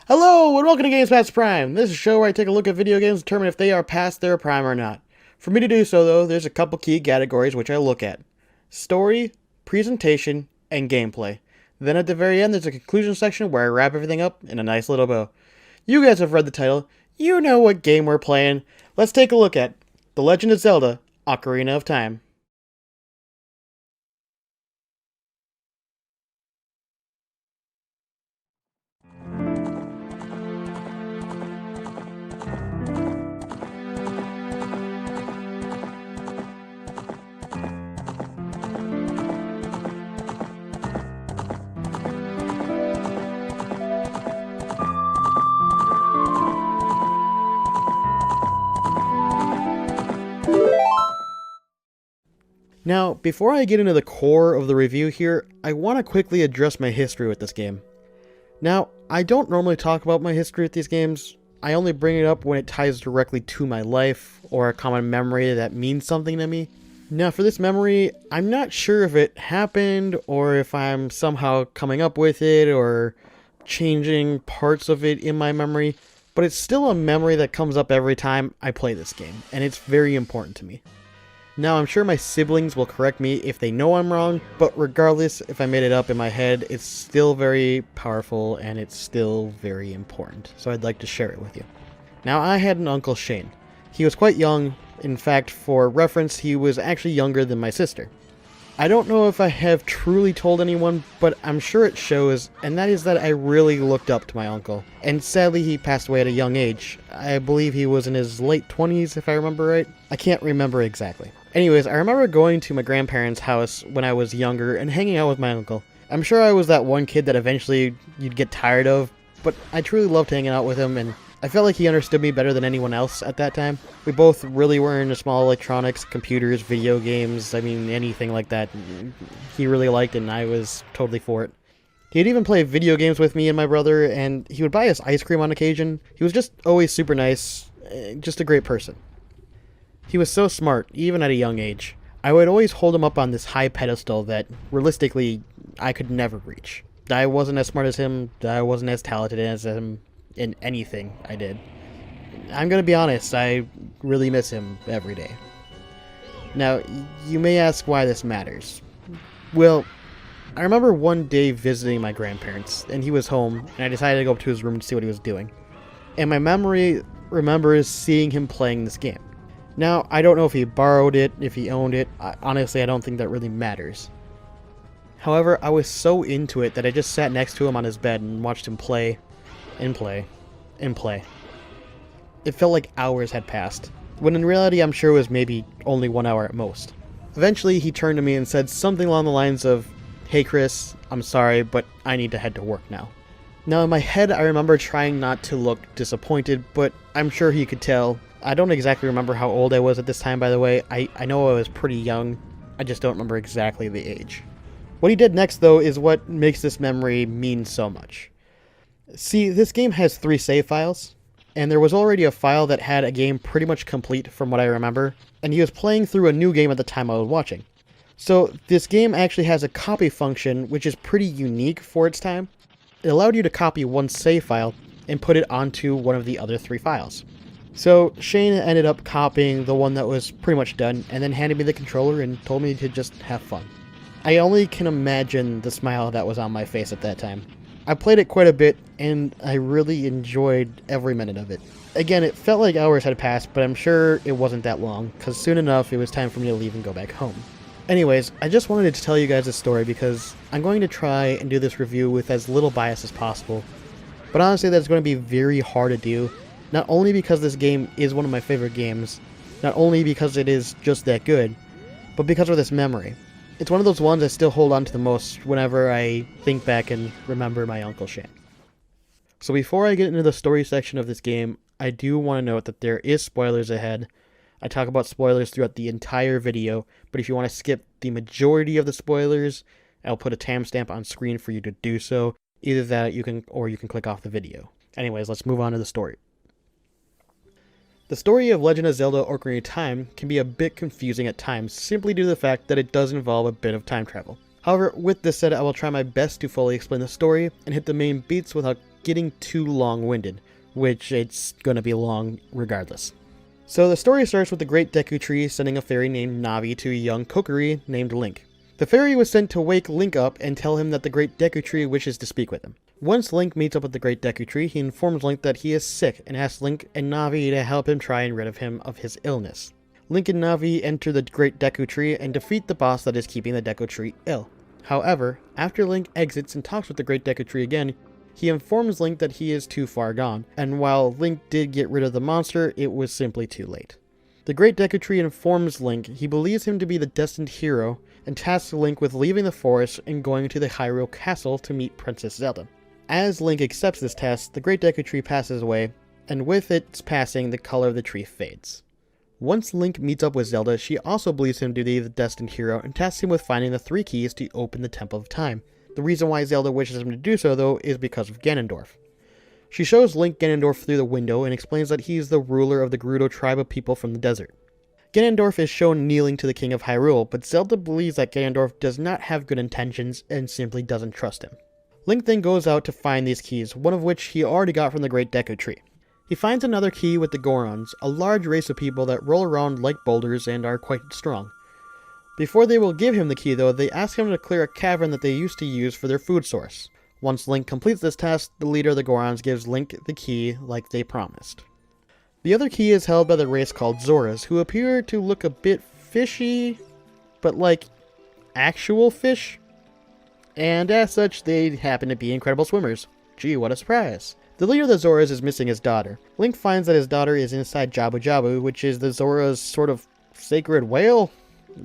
Hello, and welcome to Games Past Prime. This is a show where I take a look at video games and determine if they are past their prime or not. For me to do so, though, there's a couple key categories which I look at. Story, presentation, and gameplay. Then at the very end, there's a conclusion section where I wrap everything up in a nice little bow. You guys have read the title. You know what game we're playing. Let's take a look at The Legend of Zelda Ocarina of Time. Now, before I get into the core of the review here, I want to quickly address my history with this game. Now, I don't normally talk about my history with these games. I only bring it up when it ties directly to my life or a common memory that means something to me. Now, for this memory, I'm not sure if it happened or if I'm somehow coming up with it or changing parts of it in my memory, but it's still a memory that comes up every time I play this game, and it's very important to me. Now, I'm sure my siblings will correct me if they know I'm wrong, but regardless if I made it up in my head, it's still very powerful and it's still very important, so I'd like to share it with you. Now, I had an Uncle Shane. He was quite young. In fact, for reference, he was actually younger than my sister. I don't know if I have truly told anyone, but I'm sure it shows, and that is that I really looked up to my uncle. And sadly, he passed away at a young age. I believe he was in his late 20s, if I remember right. I can't remember exactly. Anyways, I remember going to my grandparents' house when I was younger and hanging out with my uncle. I'm sure I was that one kid that eventually you'd get tired of, but I truly loved hanging out with him, and I felt like he understood me better than anyone else at that time. We both really were into small electronics, computers, video games, I mean anything like that. He really liked it and I was totally for it. He'd even play video games with me and my brother, and he would buy us ice cream on occasion. He was just always super nice, just a great person. He was so smart, even at a young age. I would always hold him up on this high pedestal that, realistically, I could never reach. I wasn't as smart as him, I wasn't as talented as him in anything I did. I'm gonna be honest, I really miss him every day. Now, you may ask why this matters. Well, I remember one day visiting my grandparents, and he was home, and I decided to go up to his room to see what he was doing. And my memory remembers seeing him playing this game. Now, I don't know if he borrowed it, if he owned it. Honestly, I don't think that really matters. However, I was so into it that I just sat next to him on his bed and watched him play, and play, and play. It felt like hours had passed, when in reality I'm sure it was maybe only 1 hour at most. Eventually, he turned to me and said something along the lines of, "Hey Chris, I'm sorry, but I need to head to work now." Now in my head, I remember trying not to look disappointed, but I'm sure he could tell. I don't exactly remember how old I was at this time, by the way. I know I was pretty young. I just don't remember exactly the age. What he did next, though, is what makes this memory mean so much. See, this game has 3 save files, and there was already a file that had a game pretty much complete from what I remember, and he was playing through a new game at the time I was watching. So this game actually has a copy function, which is pretty unique for its time. It allowed you to copy one save file and put it onto one of the other 3 files. So Shane ended up copying the one that was pretty much done, and then handed me the controller and told me to just have fun. I only can imagine the smile that was on my face at that time. I played it quite a bit, and I really enjoyed every minute of it. Again, it felt like hours had passed, but I'm sure it wasn't that long, because soon enough it was time for me to leave and go back home. Anyways, I just wanted to tell you guys this story because I'm going to try and do this review with as little bias as possible. But honestly, that's going to be very hard to do. Not only because this game is one of my favorite games, not only because it is just that good, but because of this memory. It's one of those ones I still hold on to the most whenever I think back and remember my Uncle Shane. So before I get into the story section of this game, I do want to note that there is spoilers ahead. I talk about spoilers throughout the entire video, but if you want to skip the majority of the spoilers, I'll put a timestamp on screen for you to do so. Either that, you can click off the video. Anyways, let's move on to the story. The story of Legend of Zelda Ocarina of Time can be a bit confusing at times, simply due to the fact that it does involve a bit of time travel. However, with this said, I will try my best to fully explain the story and hit the main beats without getting too long-winded, which it's gonna be long regardless. So the story starts with the Great Deku Tree sending a fairy named Navi to a young Kokiri named Link. The fairy was sent to wake Link up and tell him that the Great Deku Tree wishes to speak with him. Once Link meets up with the Great Deku Tree, he informs Link that he is sick and asks Link and Navi to help him try and rid of him of his illness. Link and Navi enter the Great Deku Tree and defeat the boss that is keeping the Deku Tree ill. However, after Link exits and talks with the Great Deku Tree again, he informs Link that he is too far gone, and while Link did get rid of the monster, it was simply too late. The Great Deku Tree informs Link he believes him to be the destined hero, and tasks Link with leaving the forest and going to the Hyrule Castle to meet Princess Zelda. As Link accepts this task, the Great Deku Tree passes away, and with its passing, the color of the tree fades. Once Link meets up with Zelda, she also believes him to be the destined hero and tasks him with finding the 3 keys to open the Temple of Time. The reason why Zelda wishes him to do so, though, is because of Ganondorf. She shows Link Ganondorf through the window and explains that he is the ruler of the Gerudo tribe of people from the desert. Ganondorf is shown kneeling to the King of Hyrule, but Zelda believes that Ganondorf does not have good intentions and simply doesn't trust him. Link then goes out to find these keys, one of which he already got from the Great Deku Tree. He finds another key with the Gorons, a large race of people that roll around like boulders and are quite strong. Before they will give him the key though, they ask him to clear a cavern that they used to use for their food source. Once Link completes this task, the leader of the Gorons gives Link the key like they promised. The other key is held by the race called Zoras, who appear to look a bit fishy, but like actual fish. And as such, they happen to be incredible swimmers. Gee, what a surprise. The leader of the Zoras is missing his daughter. Link finds that his daughter is inside Jabu Jabu, which is the Zora's sort of sacred whale?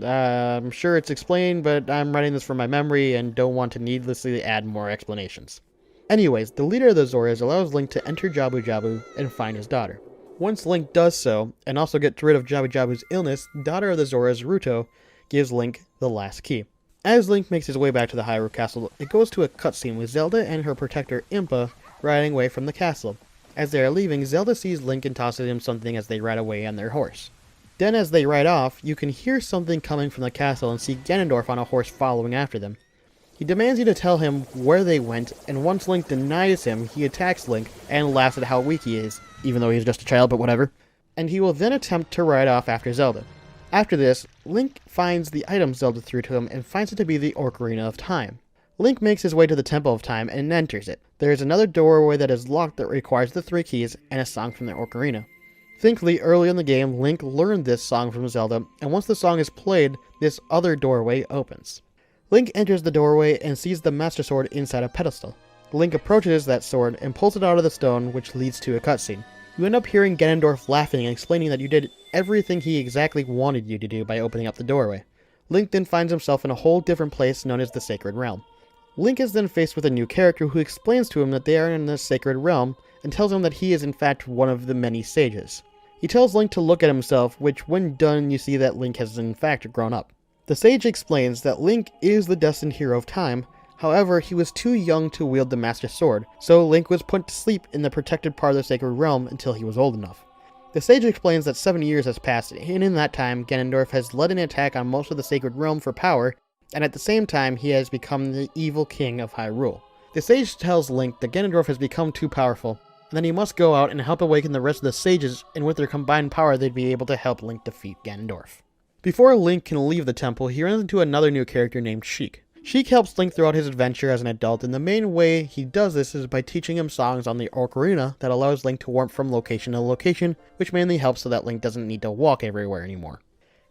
I'm sure it's explained, but I'm writing this from my memory and don't want to needlessly add more explanations. Anyways, the leader of the Zoras allows Link to enter Jabu Jabu and find his daughter. Once Link does so, and also gets rid of Jabu Jabu's illness, daughter of the Zoras, Ruto, gives Link the last key. As Link makes his way back to the Hyrule Castle, it goes to a cutscene with Zelda and her protector Impa riding away from the castle. As they are leaving, Zelda sees Link and tosses him something as they ride away on their horse. Then as they ride off, you can hear something coming from the castle and see Ganondorf on a horse following after them. He demands you to tell him where they went, and once Link denies him, he attacks Link and laughs at how weak he is, even though he's just a child, but whatever. And he will then attempt to ride off after Zelda. After this, Link finds the item Zelda threw to him and finds it to be the Ocarina of Time. Link makes his way to the Temple of Time and enters it. There is another doorway that is locked that requires the 3 keys and a song from the Ocarina. Thankfully, early in the game, Link learned this song from Zelda, and once the song is played, this other doorway opens. Link enters the doorway and sees the Master Sword inside a pedestal. Link approaches that sword and pulls it out of the stone, which leads to a cutscene. You end up hearing Ganondorf laughing and explaining that you did everything he exactly wanted you to do by opening up the doorway. Link then finds himself in a whole different place known as the Sacred Realm. Link is then faced with a new character who explains to him that they are in the Sacred Realm and tells him that he is in fact one of the many sages. He tells Link to look at himself, which when done you see that Link has in fact grown up. The sage explains that Link is the destined hero of time, however he was too young to wield the Master Sword, so Link was put to sleep in the protected part of the Sacred Realm until he was old enough. The sage explains that 7 years has passed, and in that time Ganondorf has led an attack on most of the Sacred Realm for power, and at the same time he has become the evil king of Hyrule. The sage tells Link that Ganondorf has become too powerful, and then he must go out and help awaken the rest of the sages, and with their combined power they'd be able to help Link defeat Ganondorf. Before Link can leave the temple, he runs into another new character named Sheik. Sheik helps Link throughout his adventure as an adult, and the main way he does this is by teaching him songs on the Ocarina that allows Link to warp from location to location, which mainly helps so that Link doesn't need to walk everywhere anymore.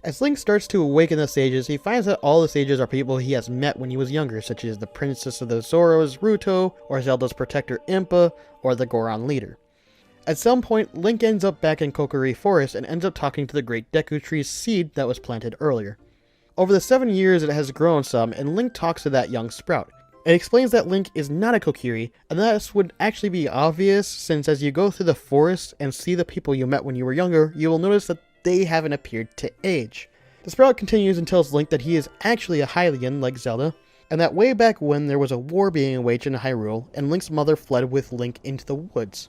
As Link starts to awaken the sages, he finds that all the sages are people he has met when he was younger, such as the Princess of the Zoras, Ruto, or Zelda's protector Impa, or the Goron leader. At some point, Link ends up back in Kokiri Forest and ends up talking to the Great Deku Tree's seed that was planted earlier. Over the 7 years it has grown some, and Link talks to that young sprout. It explains that Link is not a Kokiri, and this would actually be obvious since as you go through the forest and see the people you met when you were younger, you will notice that they haven't appeared to age. The sprout continues and tells Link that he is actually a Hylian like Zelda, and that way back when there was a war being waged in Hyrule, and Link's mother fled with Link into the woods.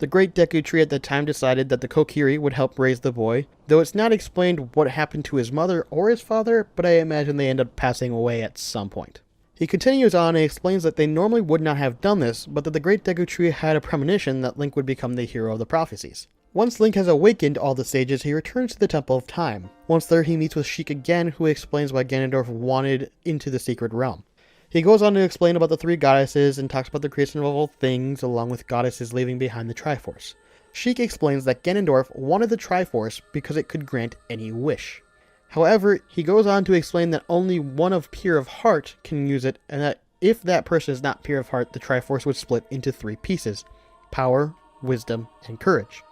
The Great Deku Tree at the time decided that the Kokiri would help raise the boy, though it's not explained what happened to his mother or his father, but I imagine they end up passing away at some point. He continues on and explains that they normally would not have done this, but that the Great Deku Tree had a premonition that Link would become the hero of the prophecies. Once Link has awakened all the sages, he returns to the Temple of Time. Once there, he meets with Sheik again, who explains why Ganondorf wanted into the Secret Realm. He goes on to explain about the three goddesses and talks about the creation of all things, along with goddesses leaving behind the Triforce. Sheik explains that Ganondorf wanted the Triforce because it could grant any wish. However, he goes on to explain that only one of pure of heart can use it, and that if that person is not pure of heart, the Triforce would split into three pieces: power, wisdom, and courage.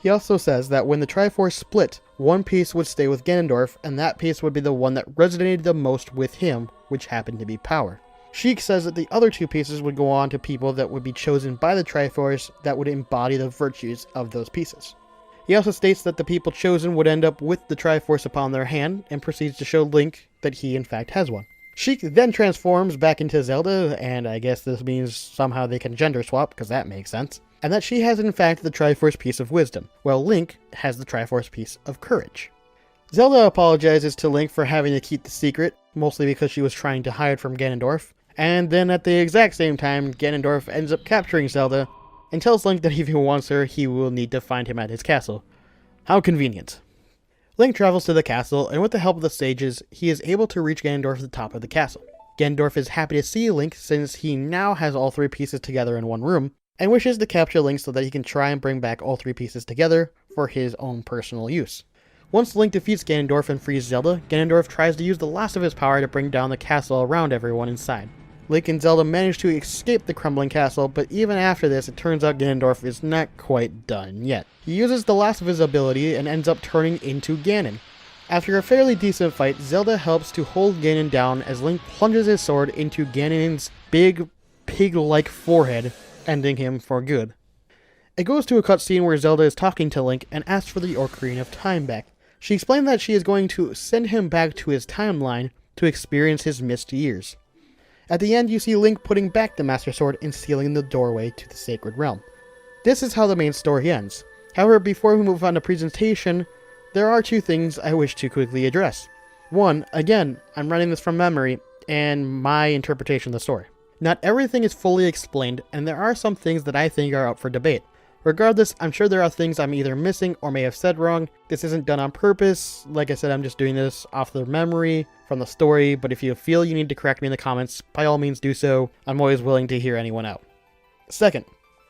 He also says that when the Triforce split, one piece would stay with Ganondorf, and that piece would be the one that resonated the most with him, which happened to be power. Sheik says that the other two pieces would go on to people that would be chosen by the Triforce that would embody the virtues of those pieces. He also states that the people chosen would end up with the Triforce upon their hand, and proceeds to show Link that he in fact has one. Sheik then transforms back into Zelda, and I guess this means somehow they can gender swap, because that makes sense, and that she has in fact the Triforce piece of wisdom, while Link has the Triforce piece of courage. Zelda apologizes to Link for having to keep the secret, mostly because she was trying to hide from Ganondorf, and then at the exact same time, Ganondorf ends up capturing Zelda, and tells Link that if he wants her, he will need to find him at his castle. How convenient. Link travels to the castle, and with the help of the sages, he is able to reach Ganondorf at the top of the castle. Ganondorf is happy to see Link since he now has all three pieces together in one room, and wishes to capture Link so that he can try and bring back all three pieces together for his own personal use. Once Link defeats Ganondorf and frees Zelda, Ganondorf tries to use the last of his power to bring down the castle around everyone inside. Link and Zelda manage to escape the crumbling castle, but even after this, it turns out Ganondorf is not quite done yet. He uses the last of his ability and ends up turning into Ganon. After a fairly decent fight, Zelda helps to hold Ganon down as Link plunges his sword into Ganon's big, pig-like forehead, ending him for good. It goes to a cutscene where Zelda is talking to Link and asks for the Ocarina of Time back. She explained that she is going to send him back to his timeline to experience his missed years. At the end, you see Link putting back the Master Sword and sealing the doorway to the Sacred Realm. This is how the main story ends. However, before we move on to presentation, there are two things I wish to quickly address. One, again, I'm running this from memory, and my interpretation of the story. Not everything is fully explained, and there are some things that I think are up for debate. Regardless, I'm sure there are things I'm either missing or may have said wrong. This isn't done on purpose. Like I said, I'm just doing this off the memory from the story, but if you feel you need to correct me in the comments, by all means do so. I'm always willing to hear anyone out. Second,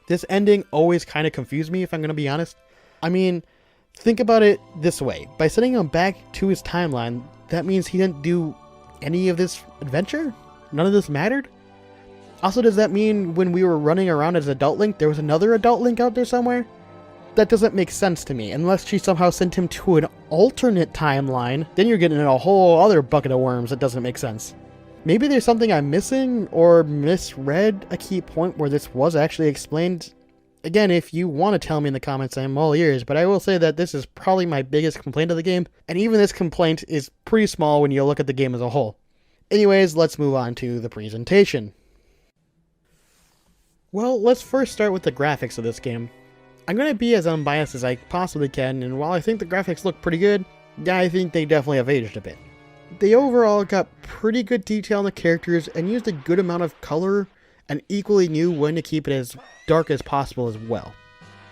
this ending always kind of confused me, if I'm going to be honest. I mean, think about it this way. By sending him back to his timeline, that means he didn't do any of this adventure? None of this mattered? Also, does that mean when we were running around as Adult Link, there was another Adult Link out there somewhere? That doesn't make sense to me, unless she somehow sent him to an alternate timeline. Then you're getting in a whole other bucket of worms that doesn't make sense. Maybe there's something I'm missing, or misread a key point where this was actually explained. Again, if you want to tell me in the comments, I'm all ears, but I will say that this is probably my biggest complaint of the game, and even this complaint is pretty small when you look at the game as a whole. Anyways, let's move on to the presentation. Well, let's first start with the graphics of this game. I'm going to be as unbiased as I possibly can, and while I think the graphics look pretty good, yeah, I think they definitely have aged a bit. They overall got pretty good detail on the characters and used a good amount of color, and equally knew when to keep it as dark as possible as well.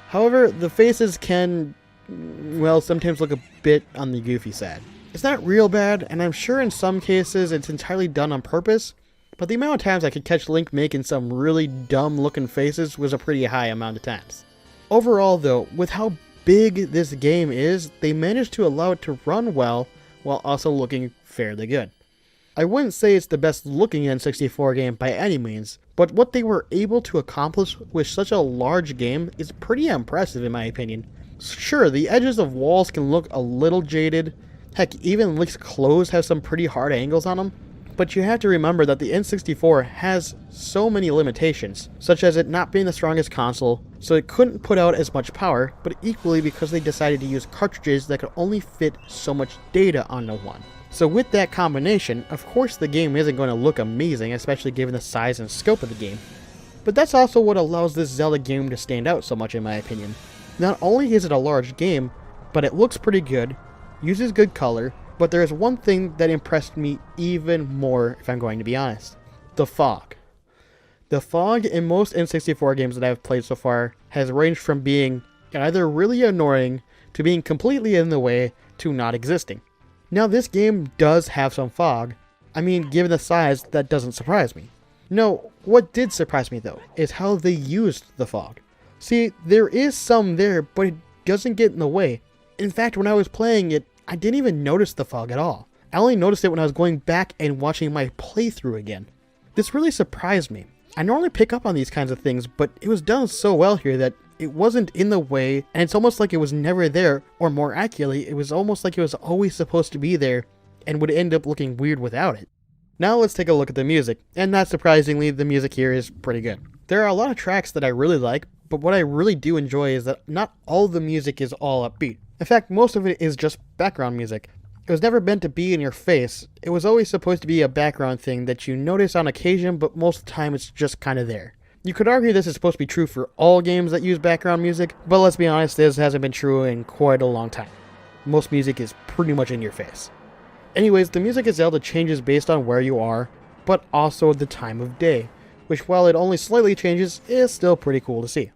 However, the faces can, well, sometimes look a bit on the goofy side. It's not real bad, and I'm sure in some cases it's entirely done on purpose, but the amount of times I could catch Link making some really dumb looking faces was a pretty high amount of times. Overall though, with how big this game is, they managed to allow it to run well while also looking fairly good. I wouldn't say it's the best looking N64 game by any means, but what they were able to accomplish with such a large game is pretty impressive in my opinion. Sure, the edges of walls can look a little jaded, heck even Link's clothes have some pretty hard angles on them, but you have to remember that the N64 has so many limitations, such as it not being the strongest console, so it couldn't put out as much power, but equally because they decided to use cartridges that could only fit so much data onto one. So with that combination, of course the game isn't going to look amazing, especially given the size and scope of the game. But that's also what allows this Zelda game to stand out so much in my opinion. Not only is it a large game, but it looks pretty good, uses good color, but there is one thing that impressed me even more, if I'm going to be honest. the fog. The fog in most N64 games that I've played so far has ranged from being either really annoying to being completely in the way to not existing. Now this game does have some fog. I mean, given the size, that doesn't surprise me. No, what did surprise me though is how they used the fog. See, there is some there, but it doesn't get in the way. In fact, when I was playing it, I didn't even notice the fog at all. I only noticed it when I was going back and watching my playthrough again. This really surprised me. I normally pick up on these kinds of things, but it was done so well here that it wasn't in the way, and it's almost like it was never there, or more accurately, it was almost like it was always supposed to be there, and would end up looking weird without it. Now let's take a look at the music, and not surprisingly, the music here is pretty good. There are a lot of tracks that I really like, but what I really do enjoy is that not all the music is all upbeat. In fact, most of it is just background music. It was never meant to be in your face. It was always supposed to be a background thing that you notice on occasion, but most of the time it's just kind of there. You could argue this is supposed to be true for all games that use background music, but let's be honest, this hasn't been true in quite a long time. Most music is pretty much in your face. Anyways, the music in Zelda changes based on where you are, but also the time of day, which while it only slightly changes, is still pretty cool to see.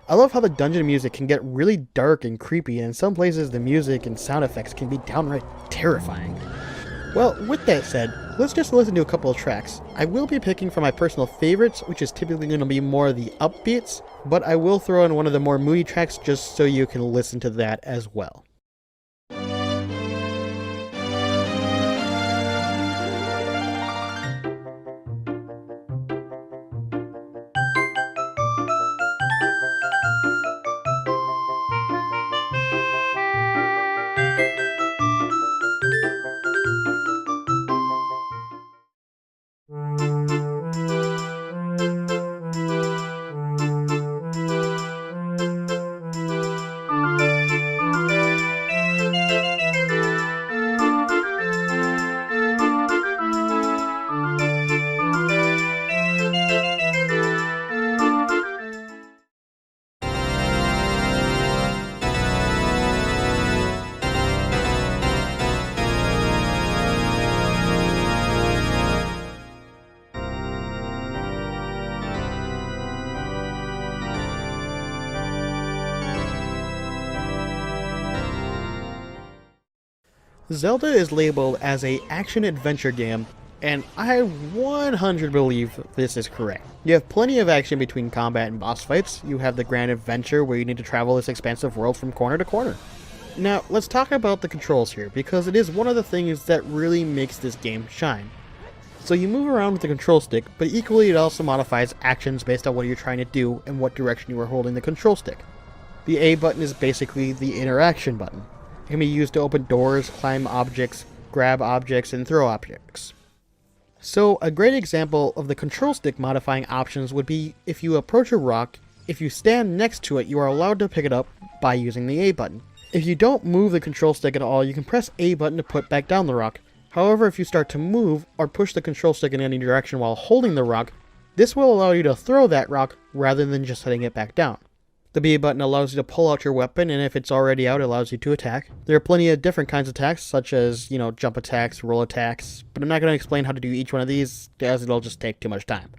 I love how the dungeon music can get really dark and creepy, and in some places the music and sound effects can be downright terrifying. Well, with that said, let's just listen to a couple of tracks. I will be picking from my personal favorites, which is typically going to be more the upbeats, but I will throw in one of the more moody tracks just so you can listen to that as well. Zelda is labeled as a action-adventure game, and I 100% believe this is correct. You have plenty of action between combat and boss fights. You have the grand adventure where you need to travel this expansive world from corner to corner. Now, let's talk about the controls here, because it is one of the things that really makes this game shine. So you move around with the control stick, but equally it also modifies actions based on what you're trying to do and what direction you are holding the control stick. The A button is basically the interaction button. It can be used to open doors, climb objects, grab objects, and throw objects. So a great example of the control stick modifying options would be if you approach a rock, if you stand next to it, you are allowed to pick it up by using the A button. If you don't move the control stick at all, you can press A button to put back down the rock. However, if you start to move or push the control stick in any direction while holding the rock, this will allow you to throw that rock rather than just setting it back down. The B button allows you to pull out your weapon, and if it's already out, it allows you to attack. There are plenty of different kinds of attacks, such as, jump attacks, roll attacks, but I'm not going to explain how to do each one of these, as it'll just take too much time.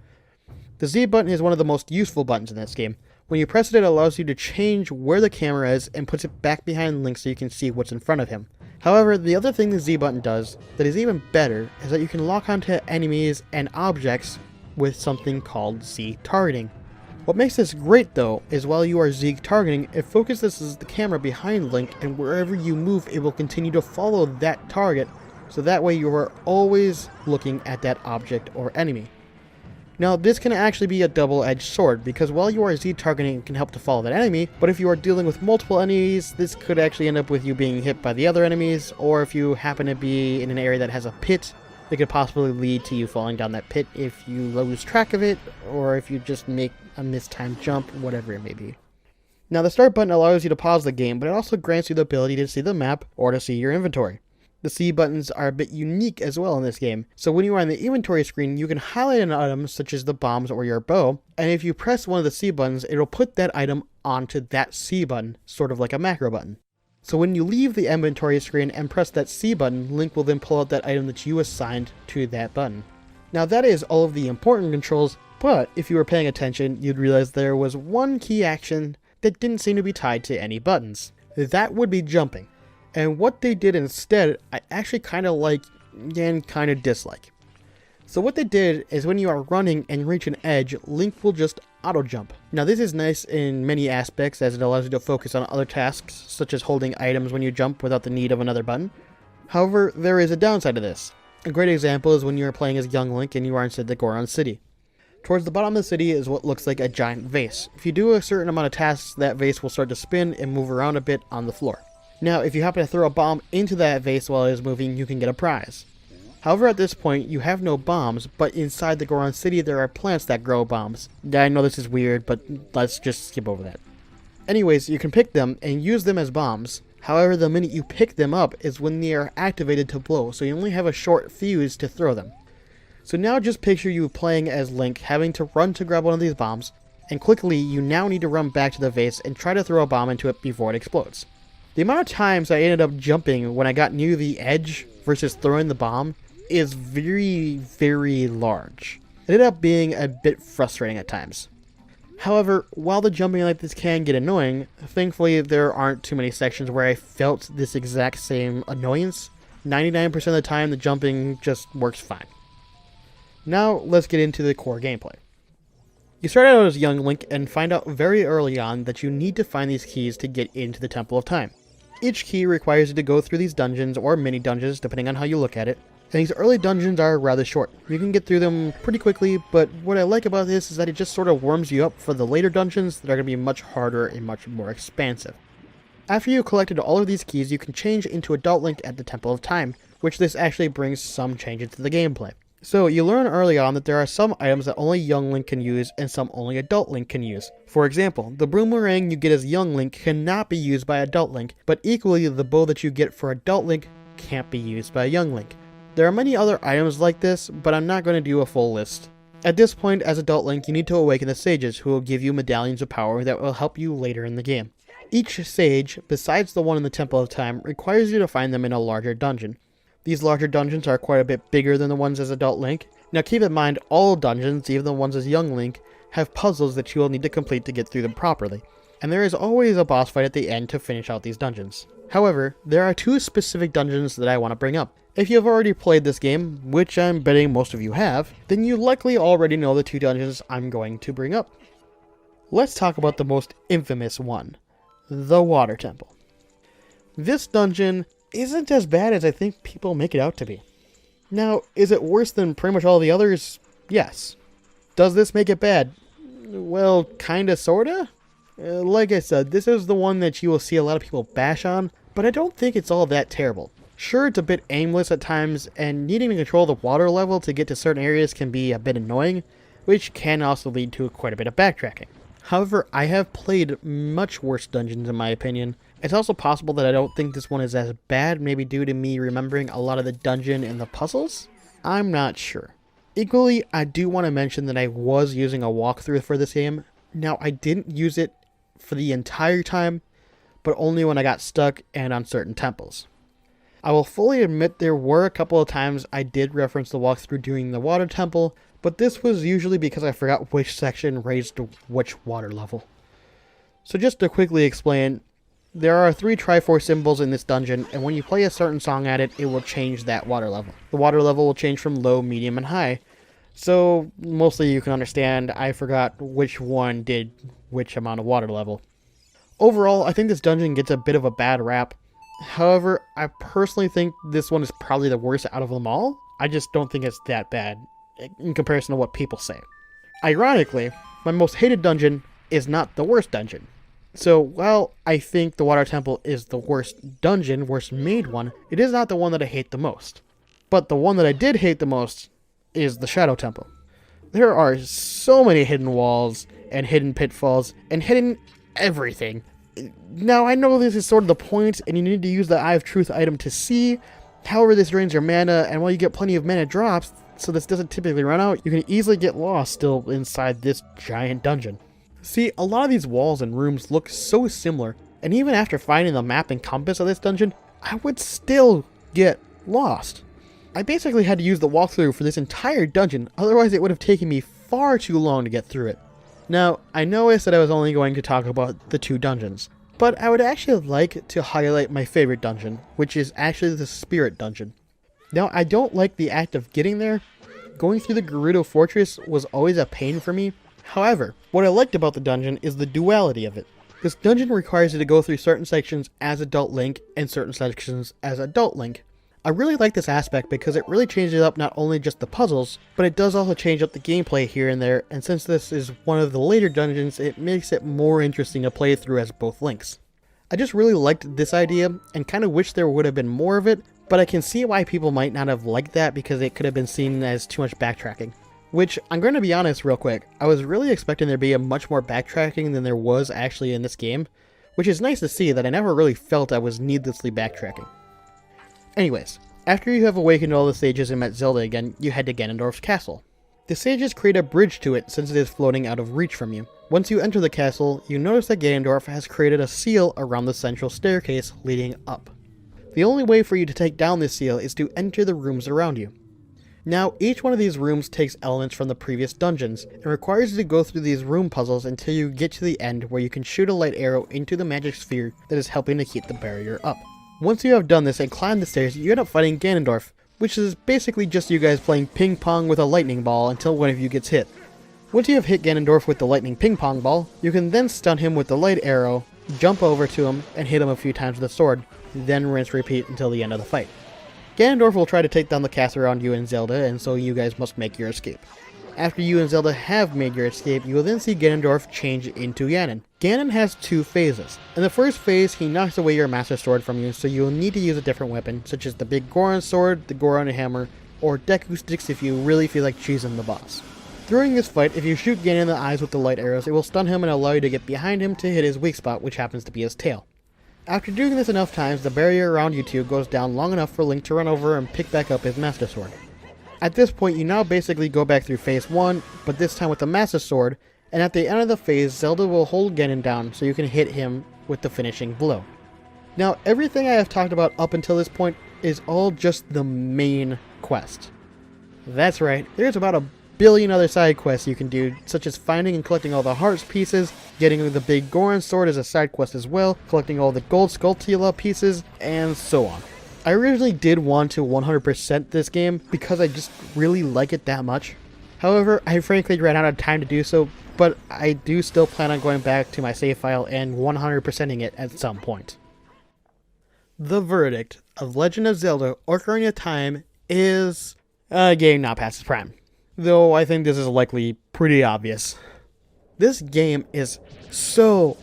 The Z button is one of the most useful buttons in this game. When you press it, it allows you to change where the camera is and puts it back behind Link so you can see what's in front of him. However, the other thing the Z button does that is even better is that you can lock onto enemies and objects with something called Z targeting. What makes this great though is while you are Z targeting, it focuses the camera behind Link, and wherever you move it will continue to follow that target, so that way you are always looking at that object or enemy. Now this can actually be a double-edged sword, because while you are Z targeting it can help to follow that enemy, but if you are dealing with multiple enemies, this could actually end up with you being hit by the other enemies, or if you happen to be in an area that has a pit, it could possibly lead to you falling down that pit if you lose track of it, or if you just make a mistimed jump, whatever it may be. Now the start button allows you to pause the game, but it also grants you the ability to see the map or to see your inventory. The C buttons are a bit unique as well in this game, so when you are on the inventory screen, you can highlight an item such as the bombs or your bow, and if you press one of the C buttons, it'll put that item onto that C button, sort of like a macro button. So when you leave the inventory screen and press that C button, Link will then pull out that item that you assigned to that button. Now that is all of the important controls, but if you were paying attention, you'd realize there was one key action that didn't seem to be tied to any buttons. That would be jumping. And what they did instead, I actually kind of like and kind of dislike. So what they did is when you are running and reach an edge, Link will just auto jump. Now this is nice in many aspects as it allows you to focus on other tasks, such as holding items when you jump without the need of another button. However, there is a downside to this. A great example is when you are playing as young Link and you are inside the Goron City. Towards the bottom of the city is what looks like a giant vase. If you do a certain amount of tasks, that vase will start to spin and move around a bit on the floor. Now, if you happen to throw a bomb into that vase while it is moving, you can get a prize. However, at this point, you have no bombs, but inside the Goron City there are plants that grow bombs. Yeah, I know this is weird, but let's just skip over that. Anyways, you can pick them and use them as bombs. However, the minute you pick them up is when they are activated to blow, so you only have a short fuse to throw them. So now just picture you playing as Link, having to run to grab one of these bombs, and quickly you now need to run back to the vase and try to throw a bomb into it before it explodes. The amount of times I ended up jumping when I got near the edge versus throwing the bomb is very, very large. It ended up being a bit frustrating at times. However, while the jumping like this can get annoying, thankfully there aren't too many sections where I felt this exact same annoyance. 99% of the time the jumping just works fine. Now let's get into the core gameplay. You start out as young Link and find out very early on that you need to find these keys to get into the Temple of Time. Each key requires you to go through these dungeons or mini dungeons depending on how you look at it. And these early dungeons are rather short. You can get through them pretty quickly, but what I like about this is that it just sort of warms you up for the later dungeons that are going to be much harder and much more expansive. After you've collected all of these keys, you can change into Adult Link at the Temple of Time, which this actually brings some changes to the gameplay. So you learn early on that there are some items that only young Link can use and some only Adult Link can use. For example, the boomerang you get as young Link cannot be used by Adult Link, but equally the bow that you get for Adult Link can't be used by young Link. There are many other items like this, but I'm not going to do a full list. At this point, as Adult Link, you need to awaken the sages, who will give you medallions of power that will help you later in the game. Each sage, besides the one in the Temple of Time, requires you to find them in a larger dungeon. These larger dungeons are quite a bit bigger than the ones as Adult Link. Now keep in mind, all dungeons, even the ones as young Link, have puzzles that you will need to complete to get through them properly. And there is always a boss fight at the end to finish out these dungeons. However, there are two specific dungeons that I want to bring up. If you have already played this game, which I'm betting most of you have, then you likely already know the two dungeons I'm going to bring up. Let's talk about the most infamous one, the Water Temple. This dungeon isn't as bad as I think people make it out to be. Now, is it worse than pretty much all the others? Yes. Does this make it bad? Well, kinda, sorta? Like I said, this is the one that you will see a lot of people bash on, but I don't think it's all that terrible. Sure, it's a bit aimless at times, and needing to control the water level to get to certain areas can be a bit annoying, which can also lead to quite a bit of backtracking. However, I have played much worse dungeons in my opinion. It's also possible that I don't think this one is as bad, maybe due to me remembering a lot of the dungeon and the puzzles? I'm not sure. Equally, I do want to mention that I was using a walkthrough for this game. Now, I didn't use it for the entire time, but only when I got stuck and on certain temples. I will fully admit there were a couple of times I did reference the walkthrough during the water temple, but this was usually because I forgot which section raised which water level. So just to quickly explain, there are 3 Triforce symbols in this dungeon, and when you play a certain song at it, it will change that water level. The water level will change from low, medium, and high. So mostly you can understand I forgot which one did which amount of water level. Overall, I think this dungeon gets a bit of a bad rap. However, I personally think this one is probably the worst out of them all. I just don't think it's that bad in comparison to what people say. Ironically, my most hated dungeon is not the worst dungeon. So while I think the Water Temple is the worst dungeon, worst made one, it is not the one that I hate the most. But the one that I did hate the most is the Shadow Temple. There are so many hidden walls and hidden pitfalls and hidden everything. Now, I know this is sort of the point, and you need to use the Eye of Truth item to see. However, this drains your mana, and while you get plenty of mana drops, so this doesn't typically run out, you can easily get lost still inside this giant dungeon. See, a lot of these walls and rooms look so similar, and even after finding the map and compass of this dungeon, I would still get lost. I basically had to use the walkthrough for this entire dungeon, otherwise it would have taken me far too long to get through it. Now, I know I said I was only going to talk about the 2 dungeons, but I would actually like to highlight my favorite dungeon, which is actually the Spirit Dungeon. Now, I don't like the act of getting there. Going through the Gerudo Fortress was always a pain for me. However, what I liked about the dungeon is the duality of it. This dungeon requires you to go through certain sections as adult Link and certain sections as adult Link. I really like this aspect because it really changes up not only just the puzzles, but it does also change up the gameplay here and there, and since this is one of the later dungeons, it makes it more interesting to play through as both Links. I just really liked this idea, and kind of wish there would have been more of it, but I can see why people might not have liked that because it could have been seen as too much backtracking. Which, I'm going to be honest real quick, I was really expecting there to be a much more backtracking than there was actually in this game, which is nice to see that I never really felt I was needlessly backtracking. Anyways, after you have awakened all the sages and met Zelda again, you head to Ganondorf's castle. The sages create a bridge to it since it is floating out of reach from you. Once you enter the castle, you notice that Ganondorf has created a seal around the central staircase leading up. The only way for you to take down this seal is to enter the rooms around you. Now, each one of these rooms takes elements from the previous dungeons, and requires you to go through these room puzzles until you get to the end where you can shoot a light arrow into the magic sphere that is helping to keep the barrier up. Once you have done this and climbed the stairs, you end up fighting Ganondorf, which is basically just you guys playing ping pong with a lightning ball until one of you gets hit. Once you have hit Ganondorf with the lightning ping pong ball, you can then stun him with the light arrow, jump over to him, and hit him a few times with the sword, then rinse repeat until the end of the fight. Ganondorf will try to take down the castle around you and Zelda, and so you guys must make your escape. After you and Zelda have made your escape, you will then see Ganondorf change into Ganon. Ganon has 2 phases. In the first phase, he knocks away your Master Sword from you, so you will need to use a different weapon, such as the Big Goron Sword, the Goron Hammer, or Deku Sticks if you really feel like cheesing the boss. During this fight, if you shoot Ganon in the eyes with the light arrows, it will stun him and allow you to get behind him to hit his weak spot, which happens to be his tail. After doing this enough times, the barrier around you two goes down long enough for Link to run over and pick back up his Master Sword. At this point, you now basically go back through phase 1, but this time with the Master Sword, and at the end of the phase, Zelda will hold Ganon down so you can hit him with the finishing blow. Now, everything I have talked about up until this point is all just the main quest. That's right, there's about a billion other side quests you can do, such as finding and collecting all the hearts pieces, getting the Big Goron Sword as a side quest as well, collecting all the gold Skulltula pieces, and so on. I originally did want to 100% this game because I just really like it that much. However, I frankly ran out of time to do so, but I do still plan on going back to my save file and 100%ing it at some point. The verdict of Legend of Zelda Ocarina of Time is a game not past its prime. Though I think this is likely pretty obvious. This game is so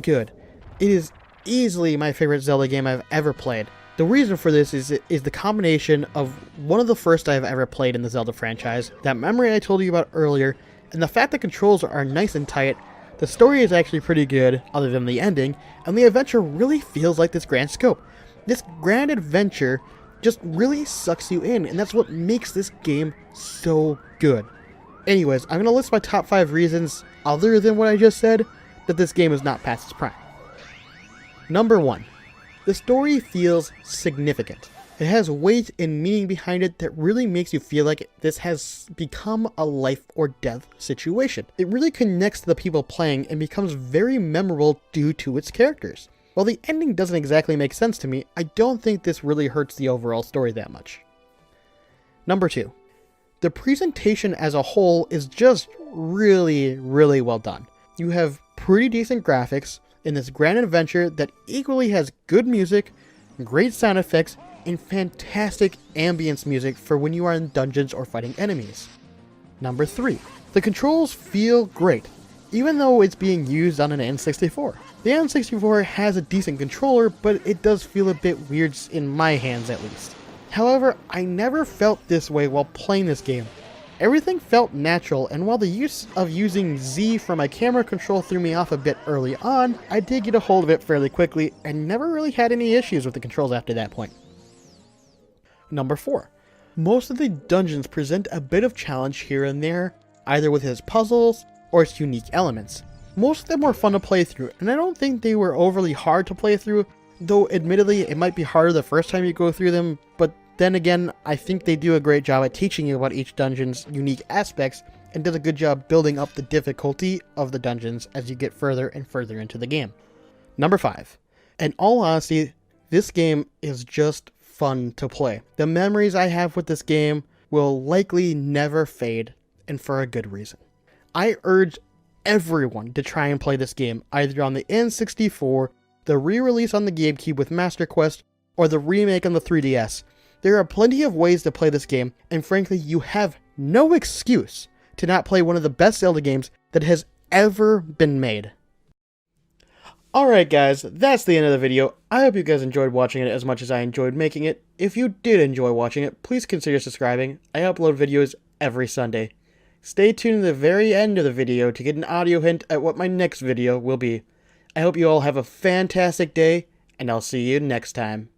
good. It is easily my favorite Zelda game I've ever played. The reason for this is the combination of one of the first I've ever played in the Zelda franchise, that memory I told you about earlier, and the fact that controls are nice and tight, the story is actually pretty good, other than the ending, and the adventure really feels like this grand scope. This grand adventure just really sucks you in, and that's what makes this game so good. Anyways, I'm going to list my top 5 reasons, other than what I just said, that this game is not past its prime. Number 1. The story feels significant. It has weight and meaning behind it that really makes you feel like this has become a life or death situation. It really connects to the people playing and becomes very memorable due to its characters. While the ending doesn't exactly make sense to me, I don't think this really hurts the overall story that much. Number 2. The presentation as a whole is just really well done. You have pretty decent graphics in this grand adventure that equally has good music, great sound effects, and fantastic ambience music for when you are in dungeons or fighting enemies. Number 3. The controls feel great, even though it's being used on an N64. The N64 has a decent controller, but it does feel a bit weird in my hands at least. However, I never felt this way while playing this game. Everything felt natural, and while the use of using Z for my camera control threw me off a bit early on, I did get a hold of it fairly quickly and never really had any issues with the controls after that point. Number 4. Most of the dungeons present a bit of challenge here and there, either with its puzzles or its unique elements. Most of them were fun to play through, and I don't think they were overly hard to play through, though admittedly it might be harder the first time you go through them, but Then again, I think they do a great job at teaching you about each dungeon's unique aspects, and does a good job building up the difficulty of the dungeons as you get further and further into the game. Number 5. In all honesty, this game is just fun to play. The memories I have with this game will likely never fade, and for a good reason. I urge everyone to try and play this game, either on the N64, the re-release on the GameCube with Master Quest, or the remake on the 3DS. There are plenty of ways to play this game, and frankly, you have no excuse to not play one of the best Zelda games that has ever been made. Alright guys, that's the end of the video. I hope you guys enjoyed watching it as much as I enjoyed making it. If you did enjoy watching it, please consider subscribing. I upload videos every Sunday. Stay tuned to the very end of the video to get an audio hint at what my next video will be. I hope you all have a fantastic day, and I'll see you next time.